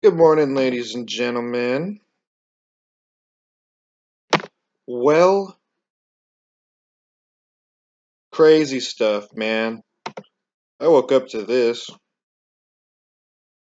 Good morning, ladies and gentlemen. Well, crazy stuff, man. I woke up to this.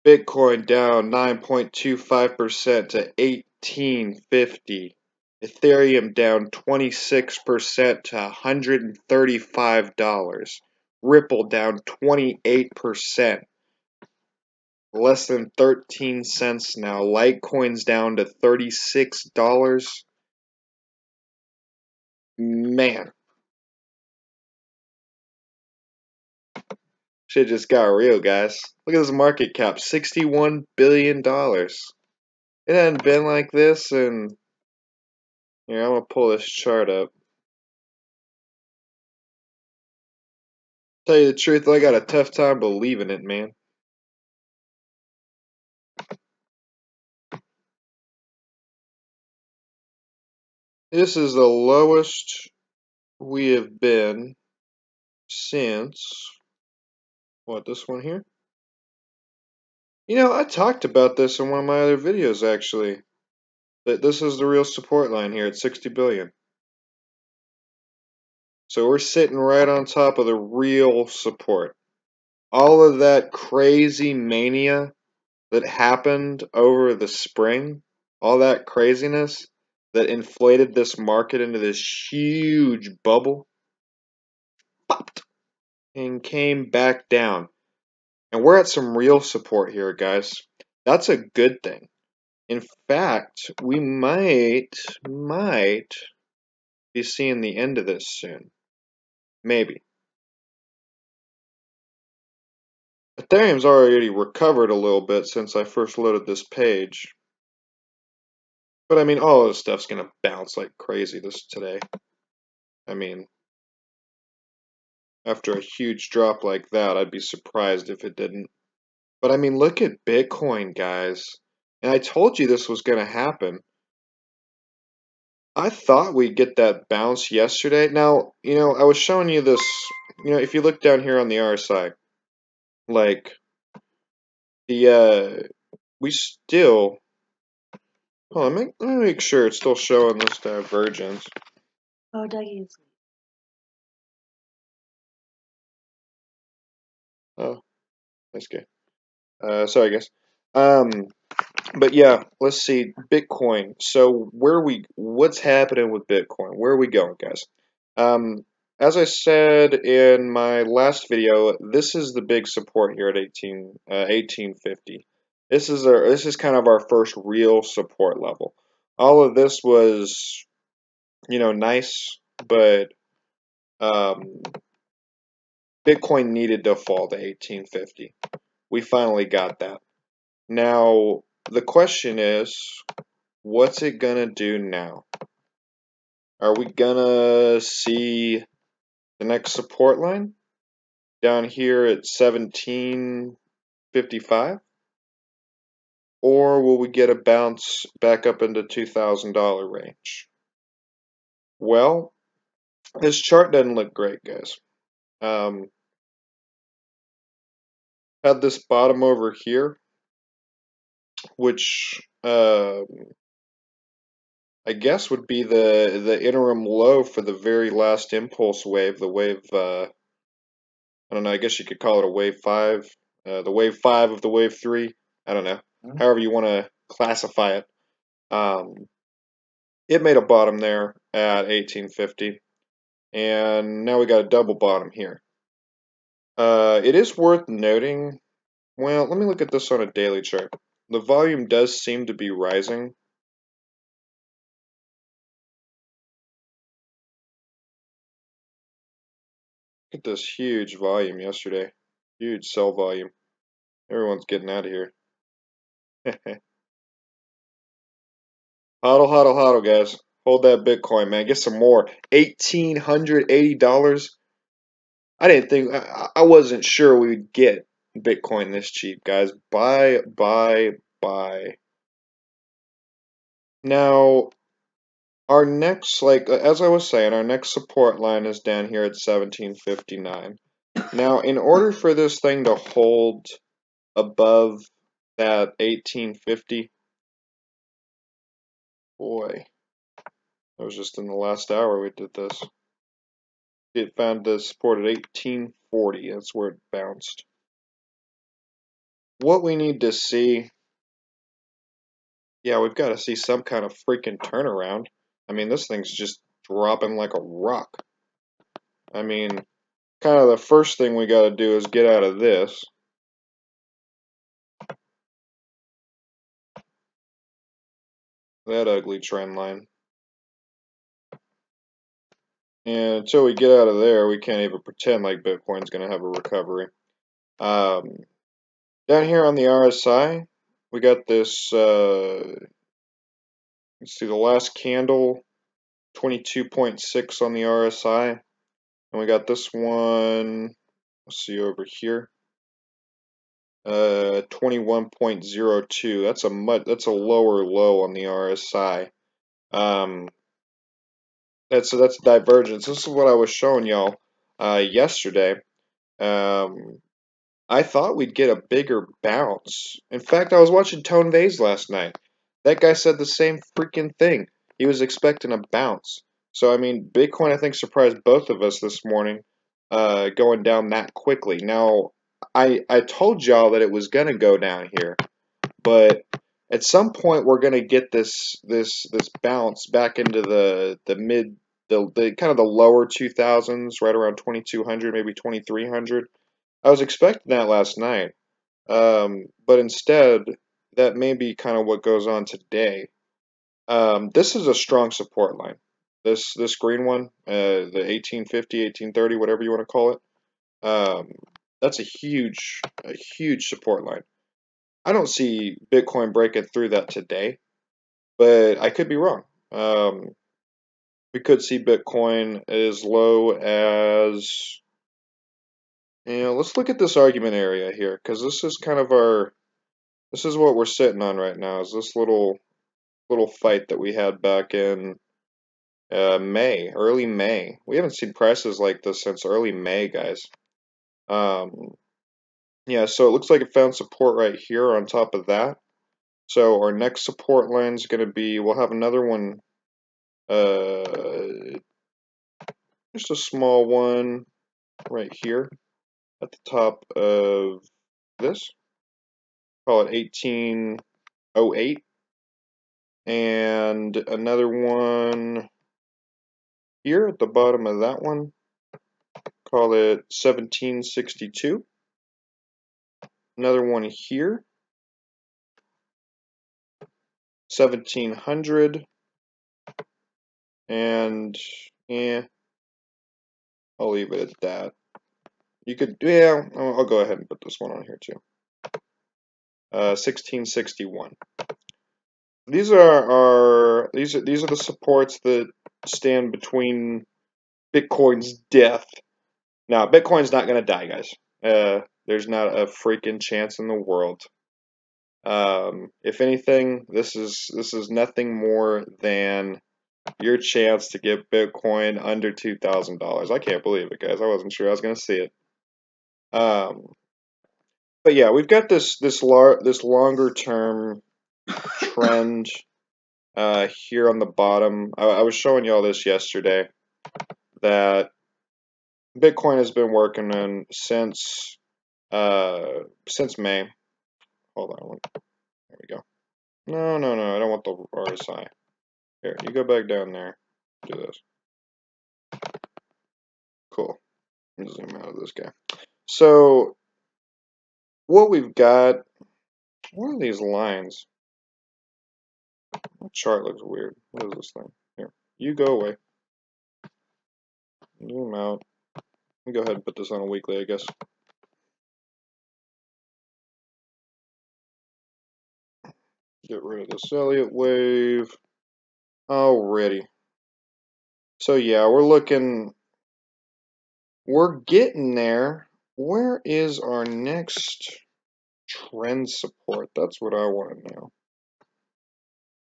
Bitcoin down 9.25% to 1850. Ethereum down 26% to $135. Ripple down 28%. Less than 13 cents now. Litecoin's down to $36. Man. Shit just got real, guys. Look at this market cap, $61 billion. It hadn't been like this, and here, I'm gonna pull this chart up. Tell you the truth, I got a tough time believing it, man. This is the lowest we have been since, what, this one here? You know, I talked about this in one of my other videos, actually. That this is the real support line here at 60 billion. So we're sitting right on top of the real support. All of that crazy mania that happened over the spring, all that craziness that inflated this market into this huge bubble, popped and came back down. And we're at some real support here, guys. That's a good thing. In fact, we might be seeing the end of this soon. Maybe. Ethereum's already recovered a little bit since I first loaded this page. But I mean, all this stuff's gonna bounce like crazy today. I mean, after a huge drop like that, I'd be surprised if it didn't. But I mean, look at Bitcoin, guys. And I told you this was gonna happen. I thought we'd get that bounce yesterday. Now, you know, I was showing you this, you know, if you look down here on the RSI, like, we still, hold on, let me make sure it's still showing this divergence. Oh, Dougie is. Oh, that's good. Sorry, guys. But yeah, let's see. Bitcoin. So what's happening with Bitcoin? Where are we going, guys? As I said in my last video, this is the big support here at 1850. This is kind of our first real support level. All of this was, you know, nice, but Bitcoin needed to fall to 1850. We finally got that. Now, the question is, what's it gonna do now? Are we gonna see the next support line down here at 1755? Or will we get a bounce back up into $2,000 range? Well, this chart doesn't look great, guys. Had this bottom over here, which I guess would be the interim low for the very last impulse wave, the wave, I don't know, I guess you could call it a wave 5, the wave 5 of the wave 3, I don't know, however you want to classify it. It made a bottom there at 1850, and now we got a double bottom here. It is worth noting, well, let me look at this on a daily chart. The volume does seem to be rising. Look at this huge volume yesterday. Huge sell volume. Everyone's getting out of here. Hodl, hodl, hodl, guys. Hold that Bitcoin, man. Get some more. $1,880. I didn't think, I wasn't sure we'd get Bitcoin this cheap, guys. Buy, buy, buy. Now, our next, like, as I was saying, our next support line is down here at 1759. Now, in order for this thing to hold above That 1850. Boy, that was just in the last hour we did this. It found the support at 1840. That's where it bounced. What we need to see, yeah, we've got to see some kind of freaking turnaround. I mean, this thing's just dropping like a rock. I mean, kind of the first thing we got to do is get out of this. That ugly trend line. And until we get out of there, we can't even pretend like Bitcoin's going to have a recovery. Down here on the RSI, we got this, let's see, the last candle, 22.6 on the RSI. And we got this one, let's see over here, 21.02. That's a lower low on the RSI. That's divergence. This is what I was showing y'all yesterday. I thought we'd get a bigger bounce. In fact, I was watching Tone Vays last night. That guy said the same freaking thing. He was expecting a bounce. So, I mean, Bitcoin, I think, surprised both of us this morning, going down that quickly. Now, I told y'all that it was going to go down here, but at some point we're going to get this bounce back into the kind of the lower 2000s, right around 2200, maybe 2300. I was expecting that last night, but instead, that may be kind of what goes on today. This is a strong support line. This green one, the 1850, 1830, whatever you want to call it, that's a huge support line. I don't see Bitcoin breaking through that today, but I could be wrong. We could see Bitcoin as low as, let's look at this argument area here, because this is kind of this is what we're sitting on right now, is this little fight that we had back in early May. We haven't seen prices like this since early May, guys. Yeah, so it looks like it found support right here on top of that. So our next support line is going to be, we'll have another one, just a small one right here at the top of this. Call it 1808. And another one here at the bottom of that one. Call it 1762. Another one here, 1700. And yeah, I'll leave it at that. You could, yeah, I'll go ahead and put this one on here too. 1661. These are these are the supports that stand between Bitcoin's death. Now, Bitcoin's not gonna die, guys. There's not a freaking chance in the world. If anything, this is nothing more than your chance to get Bitcoin under $2,000. I can't believe it, guys. I wasn't sure I was gonna see it. But yeah, we've got this longer term trend here on the bottom. I was showing y'all this yesterday, that Bitcoin has been working on since May. Hold on, there we go. No, I don't want the RSI. Here, you go back down there. Do this. Cool. Let me zoom out of this guy. So what we've got, what are these lines? The chart looks weird. What is this thing? Here, you go away. Zoom out. Let me go ahead and put this on a weekly, I guess. Get rid of this Elliott wave. Alrighty. So yeah, we're getting there. Where is our next trend support? That's what I want to know.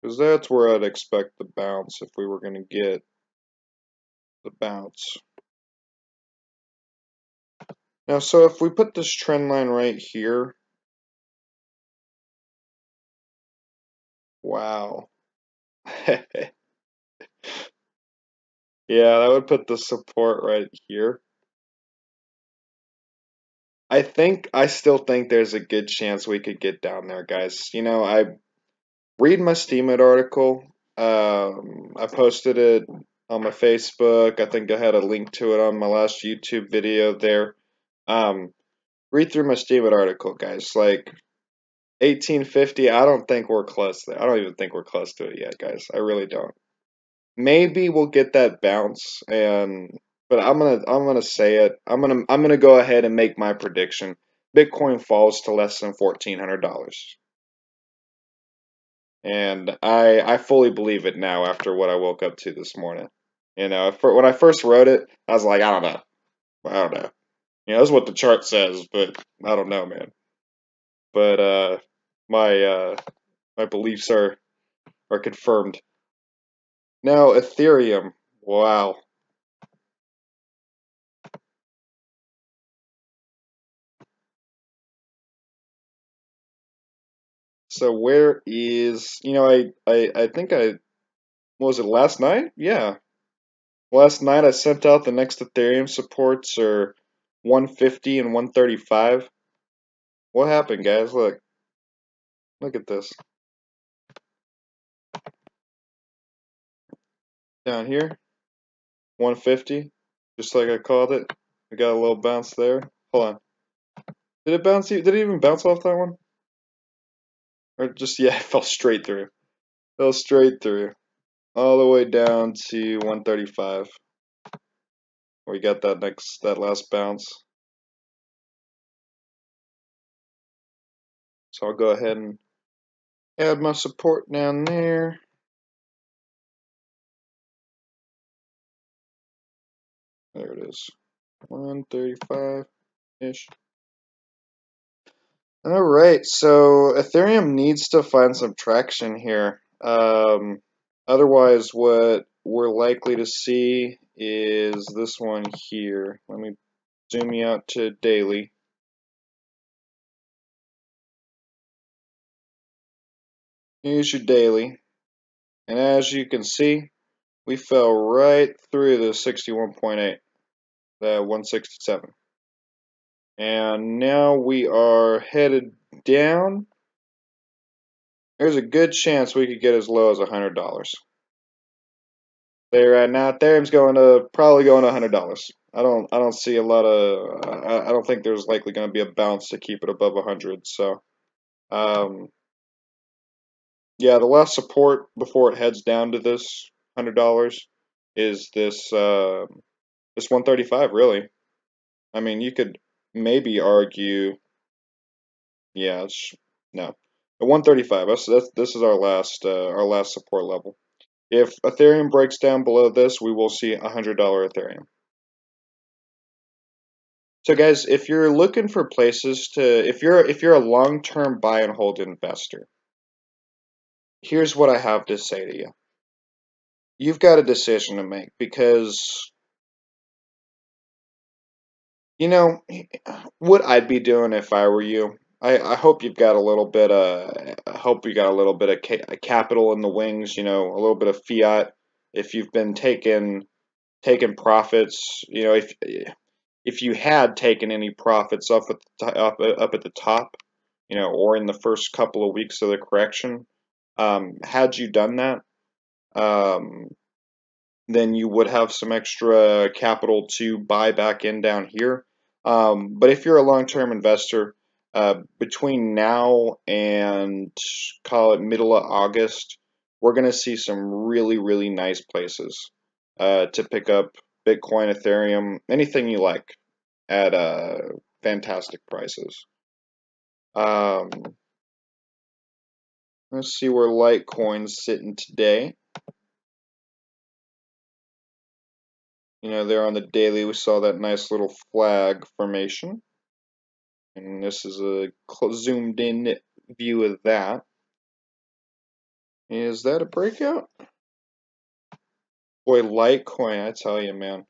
Because that's where I'd expect the bounce if we were going to get the bounce. Now, so if we put this trend line right here, Wow. Yeah, that would put the support right here. I still think there's a good chance we could get down there, guys. You know, I read my Steemit article. I posted it on my Facebook. I think I had a link to it on my last YouTube video there. Um, read through my Steemit article, guys. Like 1850, I don't think we're close there. I don't even think we're close to it yet, guys. I really don't. Maybe we'll get that bounce, but I'm gonna say it. I'm gonna go ahead and make my prediction. Bitcoin falls to less than $1,400. And I fully believe it now after what I woke up to this morning. You know, when I first wrote it, I was like, I don't know. I don't know. You know, that's what the chart says, but I don't know, man. But my my beliefs are confirmed. Now Ethereum. Wow. So where is, you know, I think what was it last night? Yeah. Last night I sent out the next Ethereum supports are 150 and 135. What happened, guys? Look at this. Down here, 150, just like I called it. We got a little bounce there. Hold on. Did it bounce? Did it even bounce off that one? Or just, yeah, it fell straight through. Fell straight through. All the way down to 135. We got that last bounce. So I'll go ahead and add my support down there. There it is. 135-ish. Alright, so Ethereum needs to find some traction here. Otherwise, what we're likely to see is this one here. Let me zoom you out to daily. Here's your daily. And as you can see, we fell right through the 61.8, the 167. And now we are headed down. There's a good chance we could get as low as $100. There right now, Ethereum's probably going to $100. I don't see a lot of I don't think there's likely going to be a bounce to keep it above 100. So um, yeah, the last support before it heads down to this $100 is this 135. Really, I mean, you could maybe argue, yeah, no, the 135. This is our last support level. If Ethereum breaks down below this, we will see $100 Ethereum. So guys, if you're looking for places to, if you're a long-term buy and hold investor, here's what I have to say to you. You've got a decision to make because, you know, what I'd be doing if I were you. I hope you've got a little bit I hope you got a little bit of capital in the wings, you know, a little bit of fiat. If you've been taking profits, you know, if you had taken any profits up at the top, you know, or in the first couple of weeks of the correction, had you done that, um, then you would have some extra capital to buy back in down here. But if you're a long-term investor, between now and call it middle of August, we're going to see some really, really nice places to pick up Bitcoin, Ethereum, anything you like at fantastic prices. Um, let's see where Litecoin's sitting today. You know, there on the daily, we saw that nice little flag formation. And this is a zoomed in view of that. Is that a breakout? Boy, Litecoin, I tell you, man.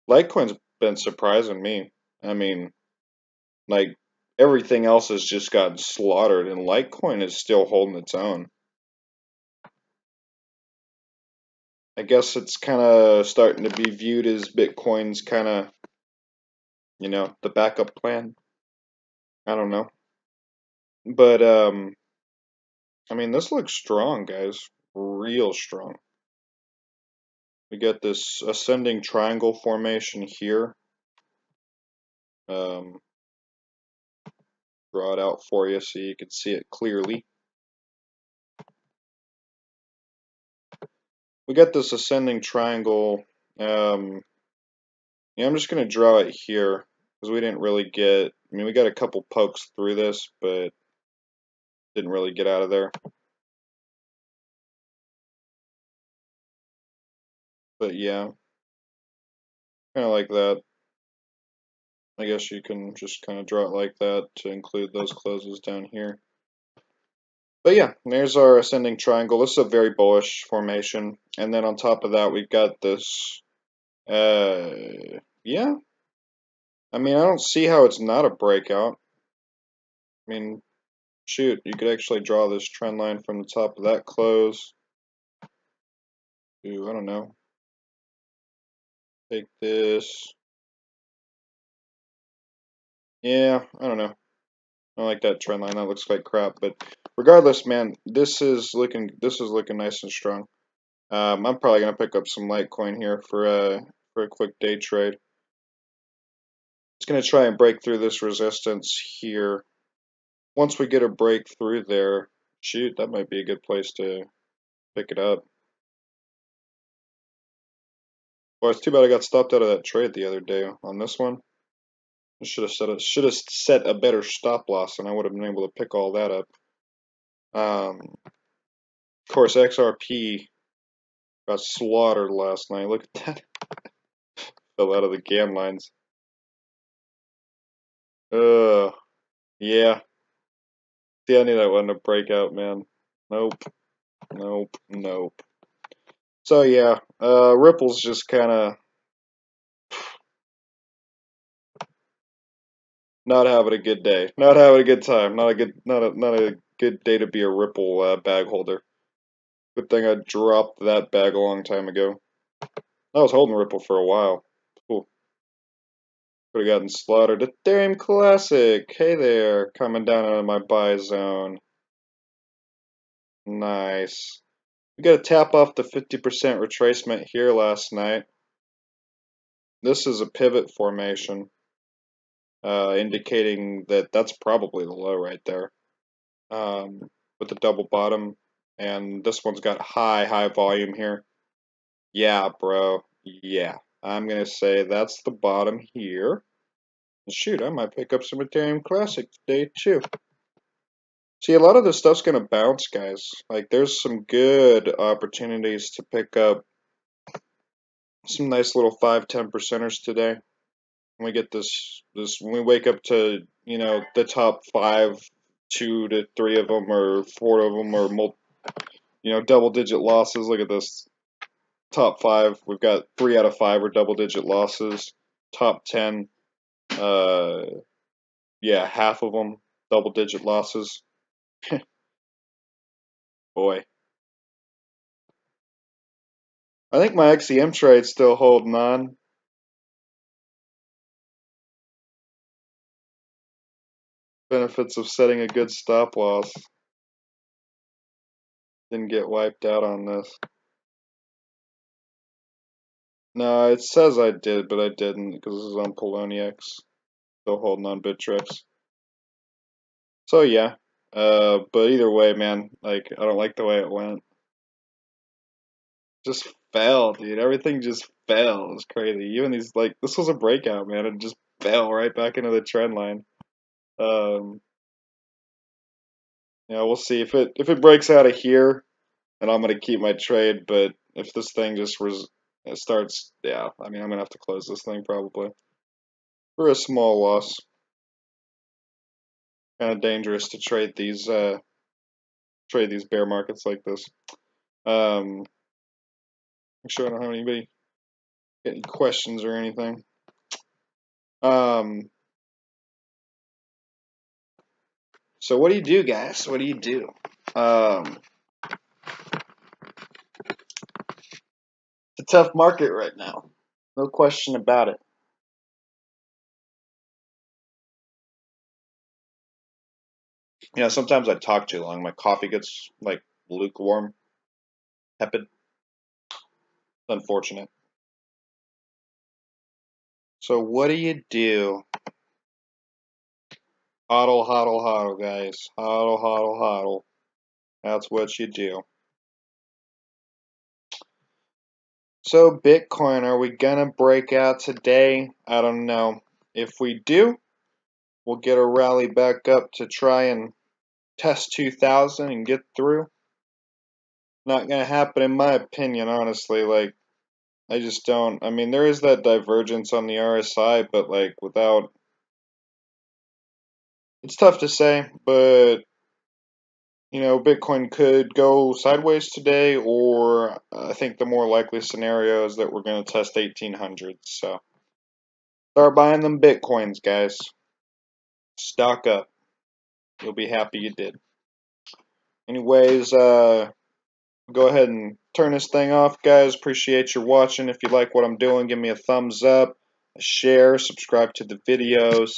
Litecoin's been surprising me. I mean, like, everything else has just gotten slaughtered, and Litecoin is still holding its own. I guess it's kind of starting to be viewed as Bitcoin's kind of, you know, the backup plan. I don't know. But, I mean, this looks strong, guys. Real strong. We got this ascending triangle formation here. Draw it out for you so you can see it clearly. We got this ascending triangle. Yeah, I'm just going to draw it here because we didn't really get, I mean, we got a couple pokes through this, but didn't really get out of there. But yeah, kind of like that. I guess you can just kind of draw it like that to include those closes down here. But yeah, there's our ascending triangle. This is a very bullish formation. And then on top of that, we've got this, yeah. I mean, I don't see how it's not a breakout. I mean, shoot, you could actually draw this trend line from the top of that close. Ooh, I don't know. Take this. Yeah, I don't know. I like that trend line. That looks like crap. But regardless, man, this is looking nice and strong. I'm probably gonna pick up some Litecoin here for a quick day trade. It's gonna try and break through this resistance here. Once we get a break through there, shoot, that might be a good place to pick it up. Well, it's too bad I got stopped out of that trade the other day on this one. I should have set a better stop loss, and I would have been able to pick all that up. Of course, XRP got slaughtered last night. Look at that. Fell out of the GAN lines. Yeah. See, I knew that wasn't a breakout, man. Nope. Nope. Nope. So yeah, Ripple's just kind of not having a good day. Not having a good time. Not a good day to be a Ripple bag holder. Good thing I dropped that bag a long time ago. I was holding Ripple for a while. Cool. Could have gotten slaughtered. Ethereum Classic. Hey there, coming down into my buy zone. Nice. We got to tap off the 50% retracement here last night. This is a pivot formation, indicating that that's probably the low right there, with the double bottom. And this one's got high volume here. Yeah, bro. Yeah. I'm going to say that's the bottom here. Shoot, I might pick up some Ethereum Classic today too. See, a lot of this stuff's going to bounce, guys. Like, there's some good opportunities to pick up some nice little 5–10%ers today. When we get when we wake up to, you know, the top 5, 2 to 3 of them, or 4 of them, or double-digit losses. Look at this. Top 5, we've got 3 out of 5 are double-digit losses. Top 10, yeah, half of them double-digit losses. Boy. I think my XEM trade's still holding on. Benefits of setting a good stop loss. Didn't get wiped out on this. No, it says I did, but I didn't because this is on Poloniex. Still holding on Bittrex. So yeah, but either way, man, like, I don't like the way it went. Just fell, dude. Everything just fell. It's crazy. Even these, like, this was a breakout, man. It just fell right back into the trend line. Yeah, we'll see if it breaks out of here, and I'm gonna keep my trade. But if this thing just starts, yeah, I mean, I'm gonna have to close this thing probably for a small loss. Kind of dangerous to trade these bear markets like this. Make sure I don't have anybody get any questions or anything. So what do you do, guys? What do you do? a tough market right now. No question about it. You know, sometimes I talk too long. My coffee gets like lukewarm, tepid. It's unfortunate. So what do you do? Hodl, hodl, hodl, guys. Hodl, hodl, hodl. That's what you do. So Bitcoin, are we gonna break out today? I don't know. If we do, we'll get a rally back up to try and test 2000 and get through. Not gonna happen in my opinion, honestly. Like, I just don't. I mean, there is that divergence on the RSI, but like without, it's tough to say. But you know, Bitcoin could go sideways today, or I think the more likely scenario is that we're gonna test 1800. So start buying them Bitcoins, guys. Stock up. You'll be happy you did. Anyways, go ahead and turn this thing off, guys. Appreciate your watching. If you like what I'm doing, give me a thumbs up, a share, subscribe to the videos.